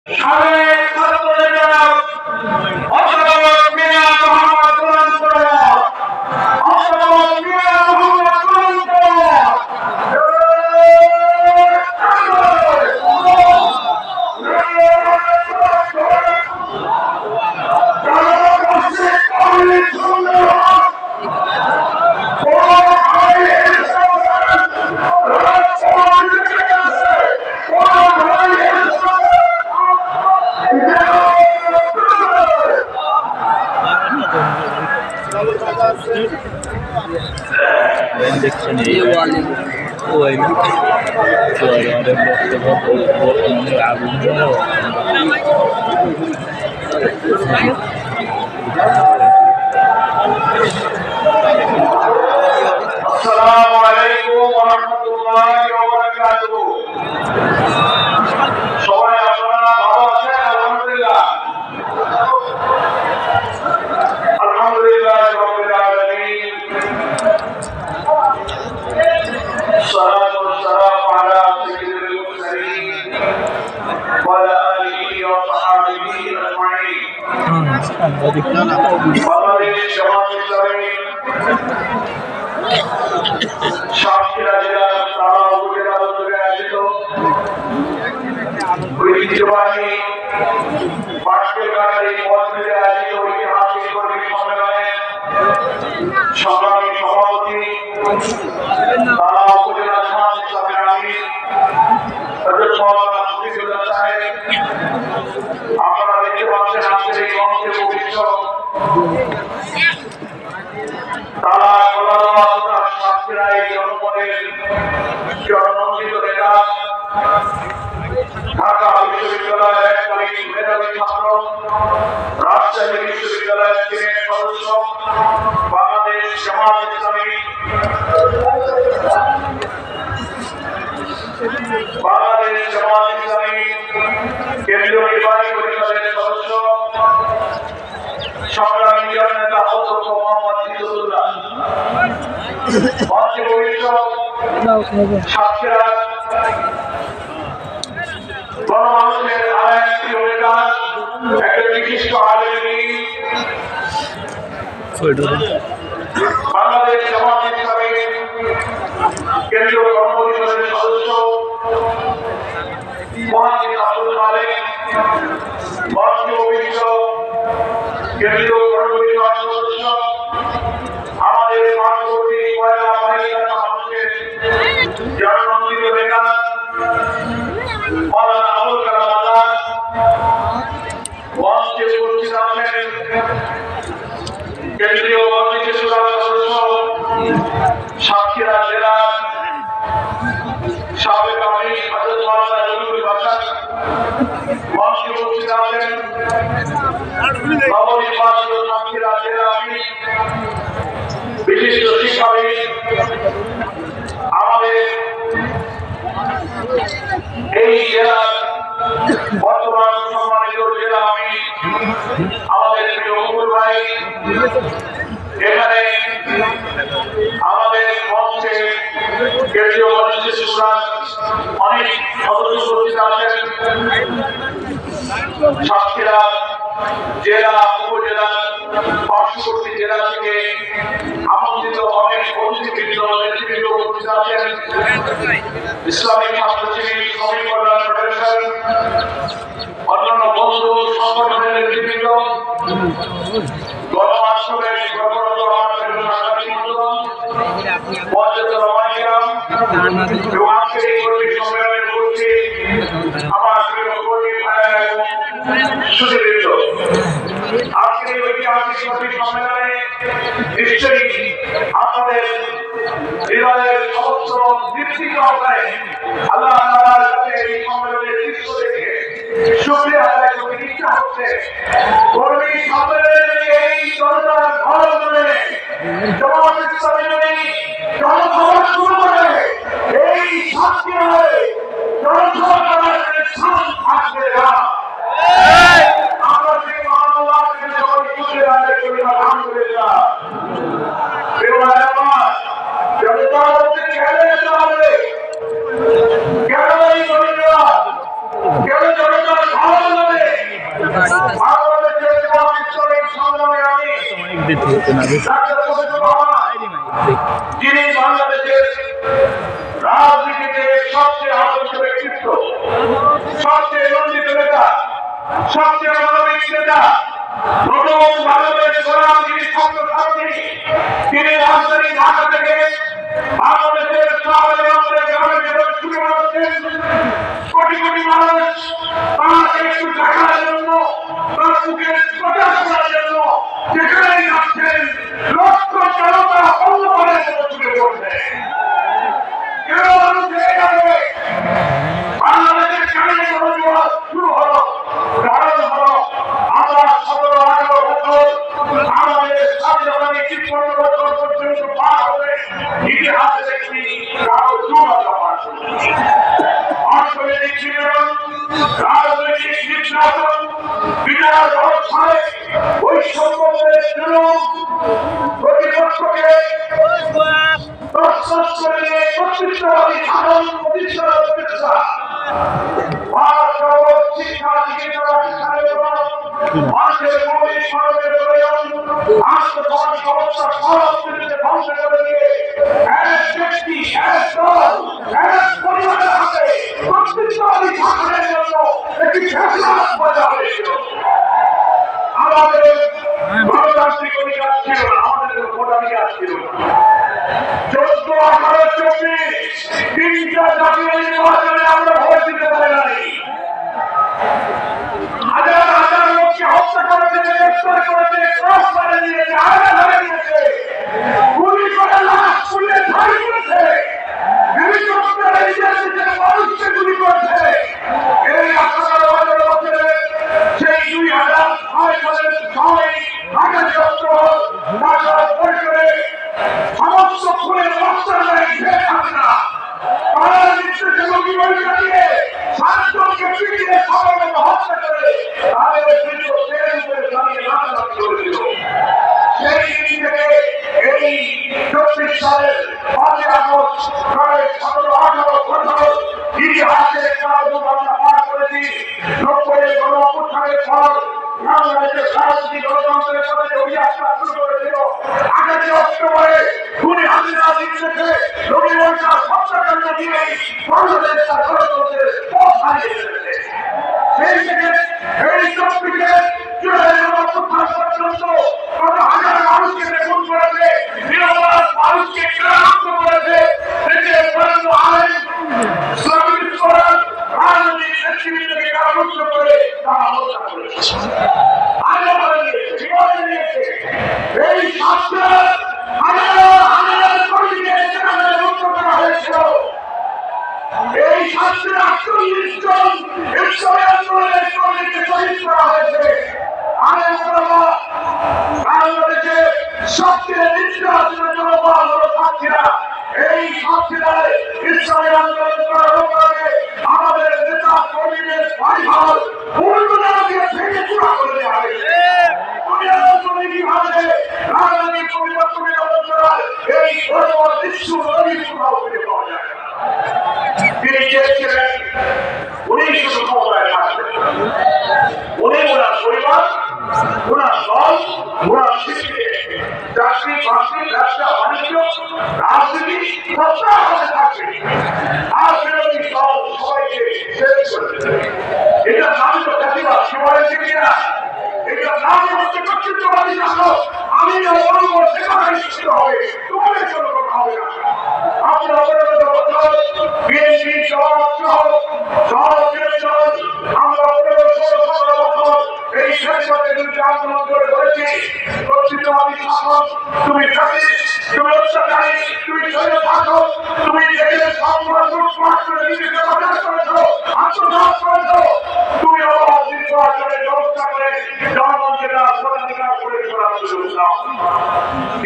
সাবেক ছাত্র নেতা অধ্যাপক মিয়া মোহাম্মদ কোরআন অধ্যাপক মিয়া মোহাম্মদ কোরআন السلام عليكم ورحمة الله وبركاته সবাই আপনারা ভালো আছেন আলহামদুলিল্লাহ আলহামদুলিল্লাহ রাব্বিল আলামিন সালাতু ওয়াসসালামু আলা সাইয়্যিদিল মুরসালিন ওয়া আলা আলিহি ওয়া সাহবিহি আজমাইন বাংলাদেশ জামাত ইসলামী সাতক্ষীরা জেলার তারা উপজেলা উদ্যোগে আয়োজিত ঐতিহ্যবাহী পাটকেল ঘাটারি মসজিদে আয়োজিত ঐতিহাসিক কর্মী সম্মেলনে সংগ্রামী সভাপতি তারা উপজেলা জামাত ইসলামের আমির হযরত মাওলানা শফিকুল্লাহ সাহেব, আপনারা দেখতে পাচ্ছেন আজকের এই মঞ্চে উপবিষ্ট তারা সাতক্ষীরা এই জনপদের জননন্দিত নেতা, ঢাকা বিশ্ববিদ্যালয়ের এককালীন মেধাবী ছাত্র, রাজশাহী বিশ্ববিদ্যালয়ের সিনেট সদস্য, বাংলাদেশ জামাত ইসলামী কেন্দ্রীয় নির্বাহী পরিষদের সদস্য, সংগ্রামী নেতা অধ্যক্ষ মোহাম্মদ ইসুল্লাহ, মঞ্চে উপবিষ্ট সাতক্ষীরা গণমানুষের আরেক প্রিয় নেতা, একজন বিশিষ্ট আলেমী, বাংলাদেশ জামাত ইসলামী কেন্দ্রীয় কর্মপরিষদের সদস্য মহাজির আব্দুল মালিক, মঞ্চে উপবিষ্ট কেন্দ্রীয় কর্মপরিষদ সদস্য, আমাদের পার্শ্ববর্তী কয়লা বাহিনীর মানুষের জননন্দিত নেতা মাওলানা আবুল কালাম আজাদ, মঞ্চে উপস্থিত আছেন কেন্দ্রীয় মজলিসে শুরার সদস্য, সাতক্ষীরা জেলার সাবেক আমির হযরত মাওলানা জলিলুল বাশার, মঞ্চে উপস্থিত আছেন নবনির্বাচিত সাতক্ষীরা জেলা আমির, বিশিষ্ট শিক্ষাবিদ, আমাদের এই জেলার বর্তমান সম্মানিত জেলা আমির আমাদের প্রিয় মুকুল ভাই, এখানে আমাদের মঞ্চে কেন্দ্রীয় মজলিসে শুরার অনেক সদস্য উপস্থিত আছেন, সাতক্ষীরা জেলা উপজেলা পার্শ্ববর্তী জেলা থেকে আমন্ত্রিত অনেক অতিথিবৃন্দ নেতৃবৃন্দ উপস্থিত আছেন, ইসলামিক ছাত্র শিবির, শ্রমিক কল্যাণ ফেডারেশন, অন্যান্য বন্ধু সংগঠনের নেতৃবৃন্দ, গণমাধ্যমের গণরত আমাদের সাংবাদিক বন্ধুগণ, মর্যাদা রমানিয়াম এবং আজকের এই কর্মী সম্মেলনে উপস্থিত আমার প্রিয় কর্মী ভাইয়েরা এবং সুধীবৃন্দ, আজকের এই ঐতিহাসিক কর্মী সম্মেলনে নিশ্চয়ই আপনাদের হৃদয়ের সমস্ত তৃপ্তি সহকারে আল্লাহ তাআলার কাছে এই সম্মেলনের দৃশ্য দেখে শুকরিয়া আদায় করতে ইচ্ছা হচ্ছে। কর্মী সম্মেলনের এই জনতার ঘর ধরে জামাত ইসলামী জনসভা শুরু করে এই সাতক্ষীরায় জনসভা করার স্থান থাকবে না। আমরা সেই মহান আল্লাহর কাছে সবাই শুকরিয়া আদায় করি আলহামদুলিল্লাহ। প্রিয় ভাই আমার, জনতা বলতে কেন যেতে হবে, কেন এই জনতা, কেন জনতার ভালো যিনি বাংলাদেশের রাজনীতিতে সবচেয়ে আলোচিত ব্যক্তিত্ব, সবচেয়ে নন্দিত নেতা, সবচেয়ে মানবিক নেতা, প্রথম বাংলাদেশ গোলাম যিনি ছাত্রছাত্রী, তিনি রাজধানী ঢাকা থেকে বাংলাদেশের শহরে গ্রামে জীবন শুরু করেছেন। কোটি কোটি মানুষ তাকে একটু দেখার জন্য, তার মুখে প্রকাশ করার জন্য যেখানেই যাচ্ছেন লক্ষ জনতা অন্যভাবে শুরু করছে। কেন মানুষ এইভাবে বাংলাদেশের কানে শুরু হলো? কারণ হলো আমরা 17-18 বছর আমাদের স্বাধীনতা 53 বছর পর্যন্ত পার হবে ইতিহাসে দেখি কারো দুর্বলতা পার করেছি। অর্থনৈতিক নিপীড়ন, রাজনৈতিক নির্যাতন, বিনাশ অবস্থায় বৈষম্যের জুলুম, প্রতিপক্ষকে তছনছ করে দিয়ে কর্তৃত্ববাদী শাসন প্রতিষ্ঠার চেষ্টা, শিক্ষা মানুষের মৌলিক মানবের প্রয়োজন, আত্মসমাজ সমস্যা সব কিছুতে ধ্বংস করে দিয়ে এক ব্যক্তি, এক দল, এক পরিবারের হাতে কর্তৃত্ববাদী শাসনের জন্য একটি ফেসলা বজায় হয়েছিল। আমাদের গণতান্ত্রিক অধিকার ছিল না, আমাদের ভোটাধিকার ছিল না। 14, 18, 24 তিনটা জাতীয় নির্বাচনে আমরা ভোট দিতে পারি নাই। হাজার হাজার লোককে হত্যা করেছে, গ্রেফতার করেছে, ক্রস করে দিয়েছে, আগে ধরে দিয়েছে, গুলি করে লাশ খুলে ঝাড়ি করেছে, হেলিকপ্টারে নিজের মানুষকে গুলি করেছে। এই 18 বছরে সেই 2006 সালের 6 আগামী অক্টোবর ঢাকা পরিসরে সমস্ত খুনের মাস্টার নাই শেখ হাসিনা তার নির্দেশে রোগী পরীক্ষা দিয়ে 7 জনকে পিটিয়ে সবাইকে হত্যা করে তাদের দীর্ঘ ট্রেনের উপরে দাঁড়িয়ে নাচানাচি করেছিল। সেই দিন থেকে এই 24 সালের 5 আগস্ট প্রায় 17-18 বছর ইতিহাসের কারণে আমরা পার করেছি। 90-এর গণঅভ্যুত্থানের পর বাংলাদেশের রাজনীতি গণতন্ত্রের সাথে অভিযাত্রা শুরু করেছিল। 8 অক্টোবরে খুনি হাসিনা নির্দেশে রবি বংশার হত্যাকাণ্ড দিয়েই বাংলাদেশ তার গণতন্ত্রের পথ হারিয়ে ফেলেছে। সেই থেকে এই 24-এর জুলাই গণঅভ্যুত্থান পর্যন্ত কত হাজার মানুষকে খুন করেছে, নিরপরাধ মানুষকে ক্লান্ত করেছে, দেশের বরেণ্য আইন ইসলামিক ফোরাম রাজনৈতিক নেতৃবৃন্দকে কারারুদ্ধ করে তারা হত্যা করেছে, আগে বলে দিয়েছে, বিপদে দিয়েছে। এই শাস্ত্র হাজার হাজার কর্মীকে সেখানে মুক্ত করা হয়েছিল। এই শাস্ত্রে 48 জন ঈশ্বরের আন্দোলনের কর্মীকে শহীদ করা হয়েছে। বাংলাদেশের সবচেয়ে নির্যাতিত জনতা হলো সাক্ষীরা। এই সাক্ষীরাই ইসলামী আন্দোলন করার উপরে আমাদের নেতা কর্মীদের বাড়িঘর পূর্ণতা দিয়ে ভেঙে চূড়া করে দেওয়া হয়েছে। রাজনৈতিক পরিবর্তনের অবস্থায় এই দৃশ্য নদীর কোথাও ফিরে পাওয়া যায় না। তিনি চেয়েছিলেন উনি শুধু ক্ষমতায় থাকবেন, উনি ওনার পরিবার, ওনার দল, ওনার শিল্পে চাকরি বাকরি ব্যবসা বাণিজ্য রাজনীতি সবটা হাতে থাকবে আর বিরোধী দল সবাইকে শেষ করে দেবে। এটার নাম তো জাতিবাদ, সবাইকে কিনা এটার নাম হচ্ছে কর্তৃত্ববাদী শাসক। আমি বলবো সেখানে শিক্ষিত হবে, তোমাদের কোনো কথা হবে না। আমরা অবরোধ বছর বিএনপি জবাব সহ আমরা 15-16 বছর এই শেষের বিরুদ্ধে আন্দোলন করে ধরেছি। কর্তৃত্ববাদী শাসন, তুমি জাতি, তুমি অত্যাচারী, তুমি